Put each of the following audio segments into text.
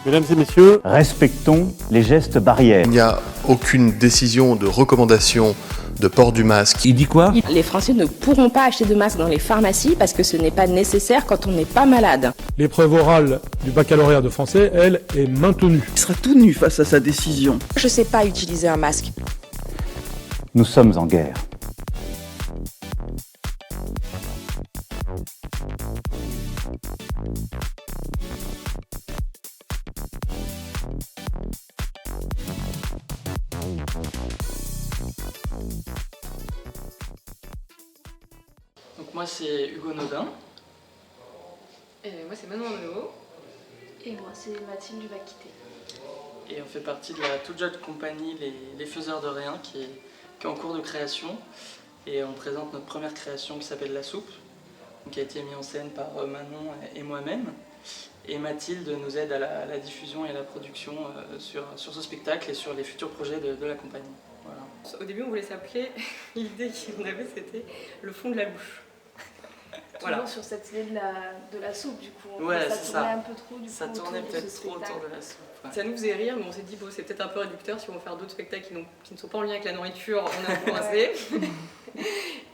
Mesdames et messieurs, respectons les gestes barrières. Il n'y a aucune décision de recommandation de port du masque. Il dit quoi ? Les Français ne pourront pas acheter de masques dans les pharmacies parce que ce n'est pas nécessaire quand on n'est pas malade. l'épreuve orale du baccalauréat de français, elle, est maintenue. Il sera tout nu face à sa décision. Je sais pas utiliser un masque. Nous sommes en guerre. Donc moi c'est Hugo Nodin. Et moi c'est Manon Arnaud. Et moi c'est Mathilde Duvaquité. Et on fait partie de la toute jeune compagnie Les Faiseurs de Rien qui est en cours de création. Et on présente notre première création qui s'appelle La Soupe, qui a été mise en scène par Manon et moi-même. Et Mathilde nous aide à la diffusion et à la production sur ce spectacle et sur les futurs projets de la compagnie. Voilà. Au début on voulait s'appeler, l'idée qu'on avait c'était le fond de la bouche. Toujours sur cette idée de la soupe du coup. Ouais, ça tournait un peu trop du ça coup tournait autour de peut-être ce trop autour spectacle. de la soupe. Ouais. Ça nous faisait rire, mais on s'est dit bon c'est peut-être un peu réducteur si on veut faire d'autres spectacles qui ne sont pas en lien avec la nourriture, on a un peu coincé.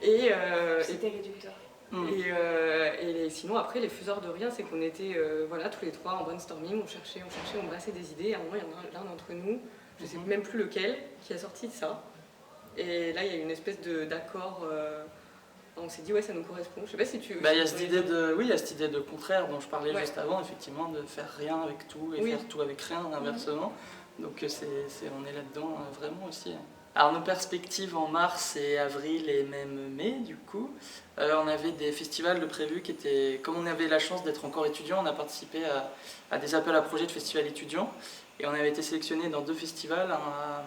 C'était réducteur. Et sinon après les faiseurs de rien c'est qu'on était voilà, tous les trois en brainstorming, on cherchait, on brassait des idées. À un moment il y en a l'un d'entre nous, je sais même plus lequel, qui a sorti de ça. Et là il y a une espèce d'accord. On s'est dit ouais ça nous correspond. Je sais pas si tu. Il y a cette idée de contraire dont je parlais juste avant, effectivement, de faire rien avec tout et faire tout avec rien, inversement. Donc on est là-dedans vraiment aussi. Alors nos perspectives en mars et avril et même mai du coup, on avait des festivals de prévus qui étaient, comme on avait la chance d'être encore étudiants, on a participé à des appels à projets de festivals étudiants et on avait été sélectionnés dans 2 festivals, un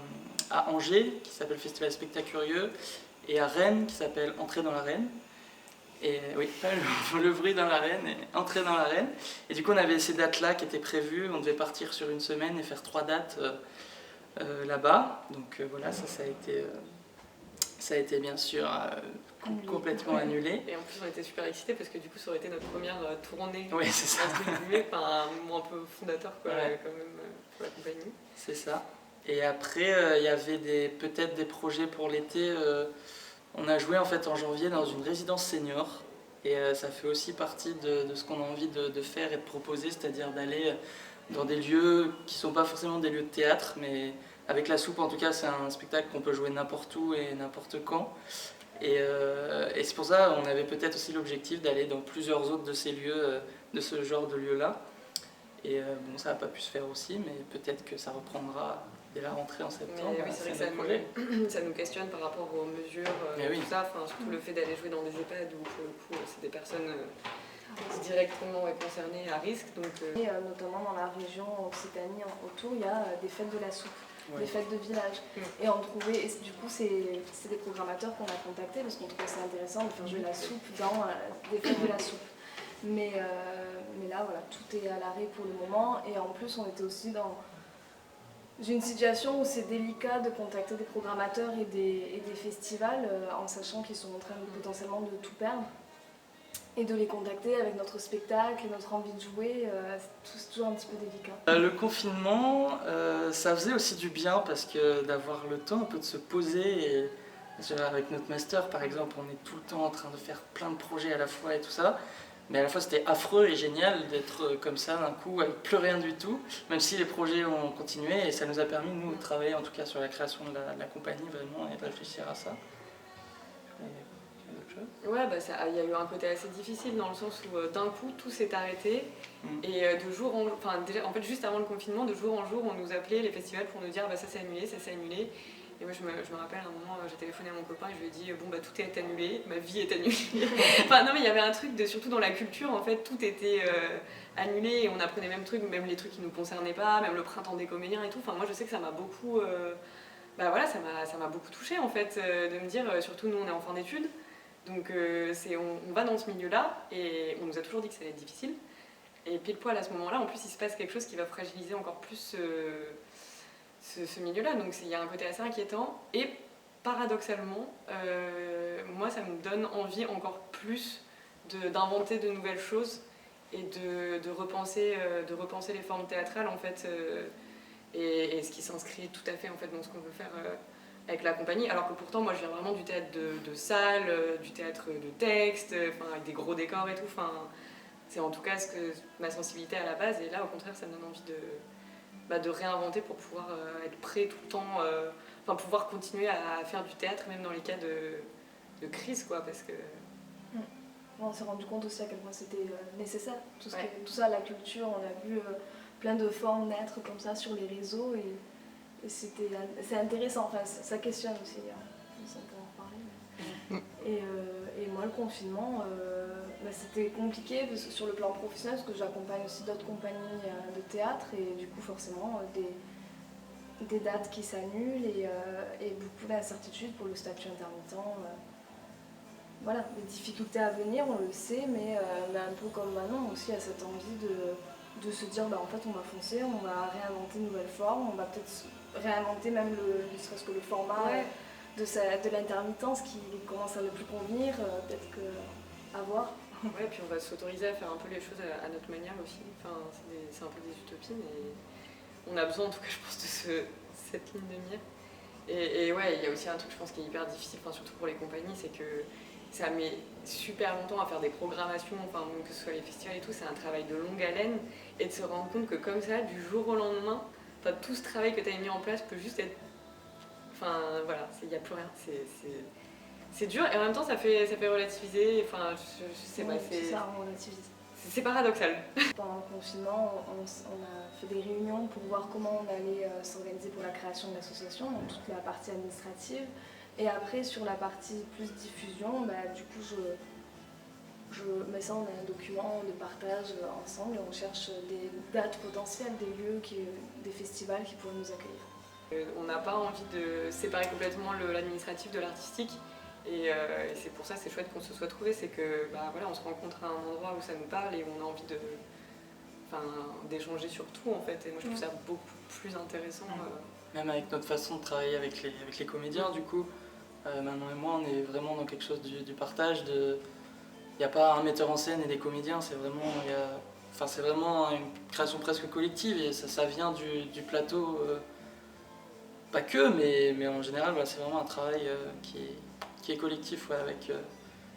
à Angers qui s'appelle Festival Spectacurieux et à Rennes qui s'appelle Entrer dans l'arène. Et oui, le bruit dans l'arène et entrer dans l'arène. Et du coup on avait ces dates-là qui étaient prévues, on devait partir sur une semaine et faire 3 dates là-bas. Donc voilà, ça a été bien sûr complètement annulé. Et en plus on était super excités parce que du coup ça aurait été notre première tournée. Oui, c'est ça. Un moment un peu fondateur quoi, quand même pour la compagnie. C'est ça. Et après il y avait peut-être des projets pour l'été. On a joué en fait en janvier dans une résidence senior. Et ça fait aussi partie de ce qu'on a envie de faire et de proposer, c'est-à-dire d'aller dans des lieux qui ne sont pas forcément des lieux de théâtre, mais avec La Soupe en tout cas c'est un spectacle qu'on peut jouer n'importe où et n'importe quand. Et c'est pour ça qu'on avait peut-être aussi l'objectif d'aller dans plusieurs autres de ces lieux, de ce genre de lieux-là. Et bon, ça n'a pas pu se faire aussi, mais peut-être que ça reprendra dès la rentrée en septembre. Mais oui, c'est vrai que ça nous questionne par rapport aux mesures, tout ça, surtout le fait d'aller jouer dans des EHPAD où pour le coup c'est des personnes directement concernées à risque. Donc, Et notamment dans la région Occitanie autour, il y a des fêtes de la soupe. Des fêtes de village. Et on trouvait, du coup c'est des programmateurs qu'on a contactés parce qu'on trouvait ça intéressant de faire jouer la soupe dans des fêtes de la soupe. Mais là voilà, tout est à l'arrêt pour le moment et en plus on était aussi dans une situation où c'est délicat de contacter des programmateurs et des festivals en sachant qu'ils sont en train potentiellement de tout perdre. Et de les contacter avec notre spectacle et notre envie de jouer, c'est toujours un petit peu délicat. Le confinement, ça faisait aussi du bien parce que d'avoir le temps un peu de se poser. Et, avec notre master par exemple, on est tout le temps en train de faire plein de projets à la fois et tout ça. Mais à la fois c'était affreux et génial d'être comme ça d'un coup avec plus rien du tout, même si les projets ont continué et ça nous a permis nous de travailler en tout cas sur la création de la compagnie vraiment et de réfléchir à ça. Ouais, il y a eu un côté assez difficile dans le sens où d'un coup tout s'est arrêté et de jour en en fait juste avant le confinement, de jour en jour on nous appelait les festivals pour nous dire ça c'est annulé, ça c'est annulé. Et moi je me rappelle à un moment j'ai téléphoné à mon copain et je lui ai dit tout est annulé, ma vie est annulée. Non mais il y avait un truc surtout dans la culture en fait tout était annulé et on apprenait même les trucs qui nous concernaient pas, même le printemps des comédiens et tout. Moi je sais que ça m'a beaucoup ça m'a beaucoup touchée en fait de me dire surtout nous on est en fin d'études. Donc on va dans ce milieu-là et on nous a toujours dit que ça allait être difficile. Et pile poil à ce moment-là, en plus il se passe quelque chose qui va fragiliser encore plus ce milieu-là. Donc il y a un côté assez inquiétant. Et paradoxalement, moi ça me donne envie encore plus d'inventer de nouvelles choses et de repenser les formes théâtrales en fait, et ce qui s'inscrit tout à fait en fait dans ce qu'on veut faire avec la compagnie, alors que pourtant moi je viens vraiment du théâtre de salle, du théâtre de texte, avec des gros décors et tout, c'est en tout cas ma sensibilité à la base, et là au contraire ça me donne envie de réinventer pour pouvoir être prêt tout le temps, pouvoir continuer à faire du théâtre même dans les cas de crise quoi, parce que... On s'est rendu compte aussi à quel point c'était nécessaire, tout ça, la culture, on a vu plein de formes naître comme ça sur les réseaux, et c'est intéressant, ça questionne aussi, on peut en reparler. Et moi le confinement, c'était compliqué parce que sur le plan professionnel, parce que j'accompagne aussi d'autres compagnies de théâtre, et du coup forcément des dates qui s'annulent, et beaucoup d'incertitudes pour le statut intermittent. Voilà, des difficultés à venir, on le sait, mais un peu comme Manon aussi, il y a cette envie de se dire en fait on va foncer, on va réinventer une nouvelle forme, on va peut-être réinventer même ne serait-ce que le format de l'intermittence qui commence à ne plus convenir, peut-être à voir. Ouais, puis on va s'autoriser à faire un peu les choses à notre manière aussi, c'est un peu des utopies, mais on a besoin en tout cas je pense de cette ligne de mire. Et ouais, il y a aussi un truc je pense qui est hyper difficile, surtout pour les compagnies, c'est que ça met super longtemps à faire des programmations, que ce soit les festivals et tout, c'est un travail de longue haleine, et de se rendre compte que comme ça, du jour au lendemain, tout ce travail que tu as mis en place peut juste être... voilà, il n'y a plus rien, c'est dur, et en même temps ça fait relativiser, je sais pas, c'est ça, on relativise. C'est paradoxal. Pendant le confinement, on a fait des réunions pour voir comment on allait s'organiser pour la création de l'association, donc toute la partie administrative. Et après, sur la partie plus diffusion, du coup, mais ça, on a un document de partage ensemble, et on cherche des dates potentielles, des lieux, des festivals qui pourraient nous accueillir. On n'a pas envie de séparer complètement l'administratif de l'artistique, et c'est pour ça c'est chouette qu'on se soit trouvé, c'est que on se rencontre à un endroit où ça nous parle et on a envie d'échanger sur tout en fait, et moi je trouve ça beaucoup plus intéressant. Même avec notre façon de travailler avec les comédiens, du coup, Manon et moi on est vraiment dans quelque chose du partage, il n'y a pas un metteur en scène et des comédiens, c'est vraiment une création presque collective, et ça vient du plateau, pas que, mais en général c'est vraiment un travail qui est collectif, avec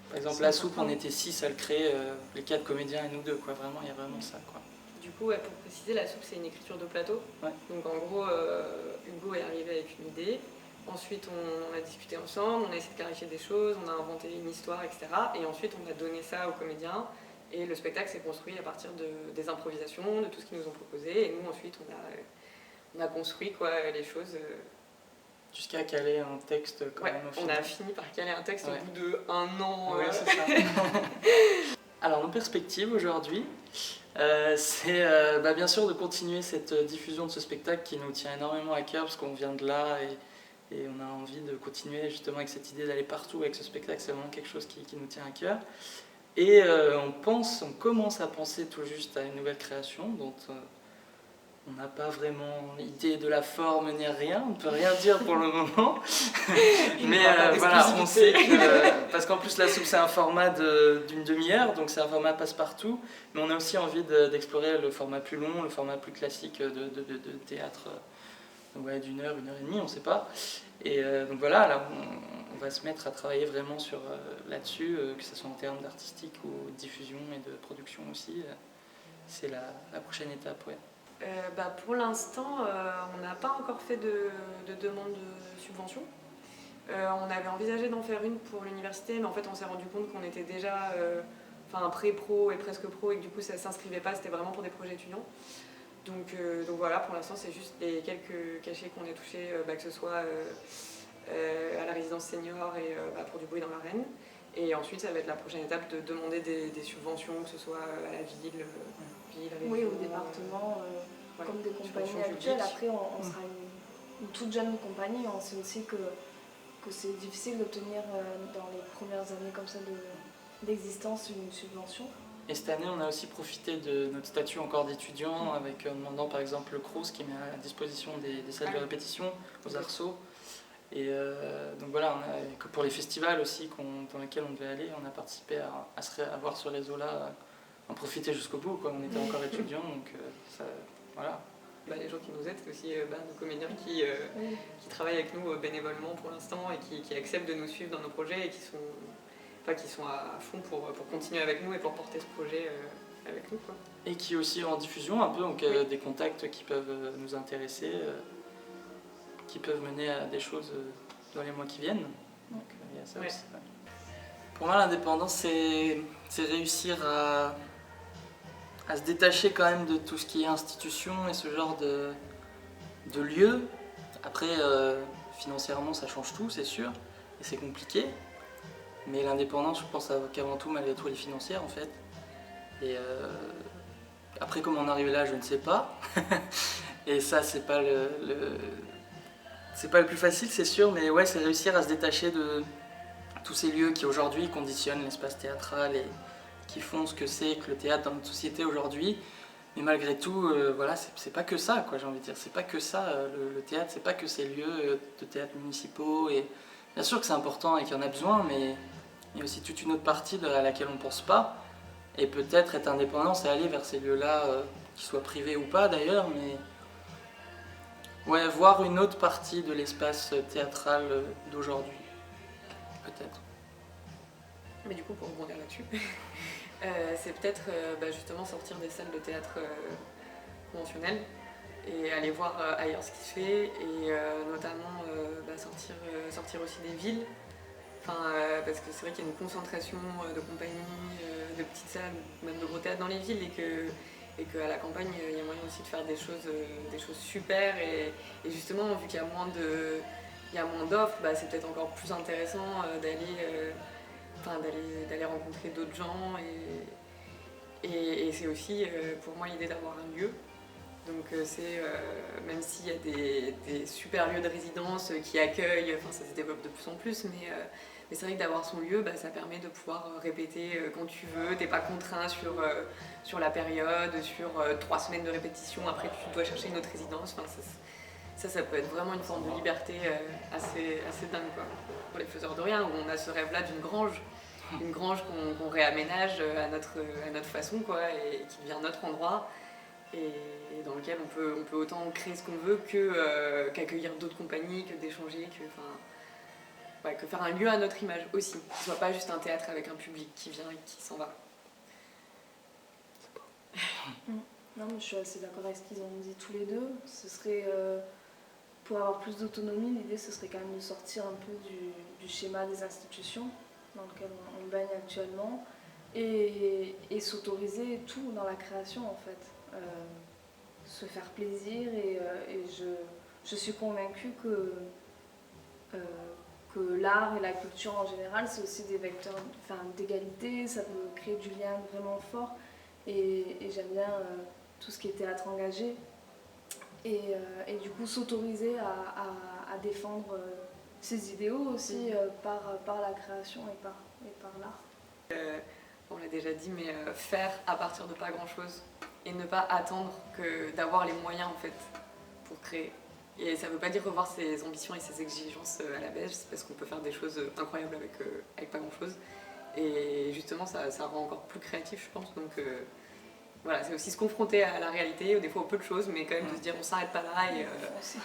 par exemple la soupe, on était 6 à le créer, les 4 comédiens et nous 2, vraiment il y a vraiment ça quoi. Du coup, pour préciser, la soupe c'est une écriture de plateau, donc en gros Hugo est arrivé avec une idée. Ensuite, on a discuté ensemble, on a essayé de clarifier des choses, on a inventé une histoire, etc. Et ensuite, on a donné ça aux comédiens. Et le spectacle s'est construit à partir des improvisations, de tout ce qu'ils nous ont proposé. Et nous, ensuite, on a construit les choses. Jusqu'à caler un texte quand même au final. On a fini par caler un texte au bout d'1 an. Oui, c'est ça. Alors, nos perspectives aujourd'hui, c'est bien sûr de continuer cette diffusion de ce spectacle qui nous tient énormément à cœur, parce qu'on vient de là, et on a envie de continuer justement avec cette idée d'aller partout avec ce spectacle, c'est vraiment quelque chose qui nous tient à cœur. Et on commence à penser tout juste à une nouvelle création dont on n'a pas vraiment idée de la forme ni rien, on ne peut rien dire pour le moment. Mais on sait que, parce qu'en plus la soupe c'est un format d'une demi-heure, donc c'est un format passe-partout, mais on a aussi envie d'explorer le format plus long, le format plus classique de théâtre. D'1 heure, 1 heure et demie, on ne sait pas. Et donc voilà, là on va se mettre à travailler vraiment là-dessus, que ce soit en termes d'artistique ou de diffusion et de production aussi. C'est la prochaine étape, Pour l'instant, on n'a pas encore fait de demande de subvention. On avait envisagé d'en faire une pour l'université, mais en fait on s'est rendu compte qu'on était déjà pré-pro et presque pro, et que du coup ça ne s'inscrivait pas, c'était vraiment pour des projets étudiants. Donc voilà, pour l'instant c'est juste les quelques cachets qu'on a touchés, que ce soit à la résidence senior et pour du bruit dans l'arène. Et ensuite ça va être la prochaine étape de demander des subventions, que ce soit à la ville, oui, au département, comme des compagnies actuelles. Après on sera une toute jeune compagnie, on sait aussi que c'est difficile d'obtenir dans les premières années comme ça d'existence une subvention. Et cette année, on a aussi profité de notre statut encore d'étudiant, en demandant par exemple le Crous qui met à disposition des salles de répétition aux arceaux. Et donc voilà, pour les festivals aussi dans lesquels on devait aller, on a participé à avoir ce réseau-là en profiter jusqu'au bout, quoi. On était encore étudiants, donc ça, voilà. Les gens qui nous aident, c'est aussi nos comédiens qui travaillent avec nous bénévolement pour l'instant et qui acceptent de nous suivre dans nos projets et qui sont à fond pour continuer avec nous et pour porter ce projet avec nous, quoi. Et qui aussi en diffusion un peu, donc des contacts qui peuvent nous intéresser, qui peuvent mener à des choses dans les mois qui viennent. Donc il y a ça aussi. Ouais. Pour moi, l'indépendance, c'est réussir à se détacher quand même de tout ce qui est institution et ce genre de lieu. Après, financièrement, ça change tout, c'est sûr, et c'est compliqué. Mais l'indépendance, je pense qu'avant tout, malgré tout, elle est financière, en fait. Et après, comment en arriver là, je ne sais pas. Et ça, c'est pas c'est pas le plus facile, c'est sûr, mais ouais, c'est réussir à se détacher de tous ces lieux qui aujourd'hui conditionnent l'espace théâtral et qui font ce que c'est que le théâtre dans notre société aujourd'hui. Mais malgré tout, voilà, c'est pas que ça, quoi, j'ai envie de dire. C'est pas que ça, le théâtre, c'est pas que ces lieux de théâtre municipaux. Et bien sûr que c'est important et qu'il y en a besoin, mais il y a aussi toute une autre partie à laquelle on ne pense pas. Et peut-être être indépendant, c'est aller vers ces lieux-là, qu'ils soient privés ou pas d'ailleurs, mais ouais, voir une autre partie de l'espace théâtral d'aujourd'hui, peut-être. Mais du coup, pour rebondir là-dessus, c'est peut-être justement sortir des salles de théâtre conventionnelles et aller voir ailleurs ce qui se fait, et notamment sortir aussi des villes. Parce que c'est vrai qu'il y a une concentration de compagnies, de petites salles, même de gros théâtres dans les villes, et qu'à la campagne, il y a moyen aussi de faire des choses super, et justement, vu qu'il y a moins d'offres, c'est peut-être encore plus intéressant d'aller rencontrer d'autres gens, et c'est aussi pour moi l'idée d'avoir un lieu. Donc même s'il y a des super lieux de résidence qui accueillent, ça se développe de plus en plus, mais c'est vrai que d'avoir son lieu, ça permet de pouvoir répéter quand tu veux, t'es pas contraint sur la période, sur 3 semaines de répétition, après tu dois chercher une autre résidence. Ça peut être vraiment une forme de liberté assez dingue, quoi. Pour les faiseurs de rien, où on a ce rêve-là d'une grange, une grange qu'on réaménage à notre façon, quoi, et qui devient notre endroit, et dans lequel on peut autant créer ce qu'on veut qu'accueillir d'autres compagnies, que d'échanger, que faire un lieu à notre image aussi, que ce soit pas juste un théâtre avec un public qui vient et qui s'en va. Non, mais je suis assez d'accord avec ce qu'ils ont dit tous les deux. Ce serait, pour avoir plus d'autonomie, l'idée ce serait quand même de sortir un peu du schéma des institutions dans lequel on baigne actuellement, et s'autoriser tout dans la création, en fait. Se faire plaisir, et je suis convaincue que l'art et la culture en général, c'est aussi des vecteurs d'égalité, ça peut créer du lien vraiment fort, et j'aime bien tout ce qui est théâtre engagé, et du coup s'autoriser à défendre ses idéaux aussi par la création et par l'art. On l'a déjà dit, mais faire à partir de pas grand-chose, et ne pas attendre d'avoir les moyens, en fait, pour créer. Et ça ne veut pas dire revoir ses ambitions et ses exigences à la baisse, parce qu'on peut faire des choses incroyables avec pas grand-chose. Et justement, ça rend encore plus créatif, je pense. Donc voilà, c'est aussi se confronter à la réalité, des fois aux peu de choses, mais quand même de se dire on s'arrête pas là,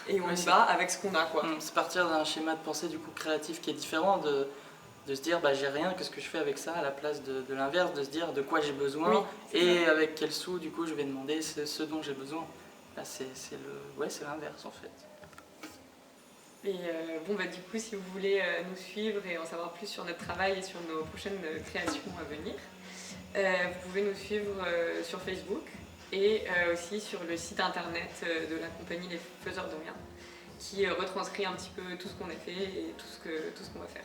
et on y va avec ce qu'on a, quoi. C'est partir d'un schéma de pensée du coup créatif qui est différent, de se dire j'ai rien, qu'est-ce que je fais avec ça, à la place de l'inverse, de se dire de quoi j'ai besoin, et avec quel sou du coup je vais demander ce dont j'ai besoin. Là c'est l'inverse, en fait. Et du coup, si vous voulez nous suivre et en savoir plus sur notre travail et sur nos prochaines créations à venir, vous pouvez nous suivre sur Facebook, et aussi sur le site internet de la compagnie Les Faiseurs de Rien, qui retranscrit un petit peu tout ce qu'on a fait et tout ce qu'on va faire.